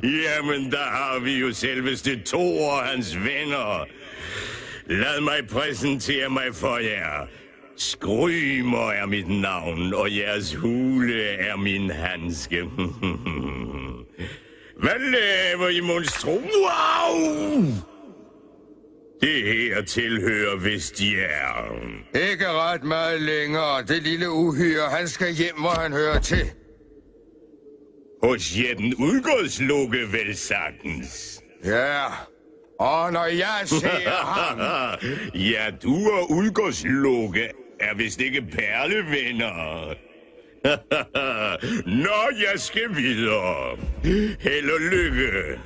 Jamen, der har vi jo selveste Thor og hans venner. Lad mig præsentere mig for jer. Skrymer er mit navn, og jeres hule er min handske. Hvad laver I, monstro? Wow! Det her tilhører Vestiær. Ikke ret meget længere. Det lille uhyre, han skal hjem, hvor han hører til. Hos jætten Udgårdslukke vel sagtens. Ja, og når jeg ser ham... Ja, du og Udgårdslukke er vist ikke perlevenner. Nå, jeg skal videre. Held og lykke.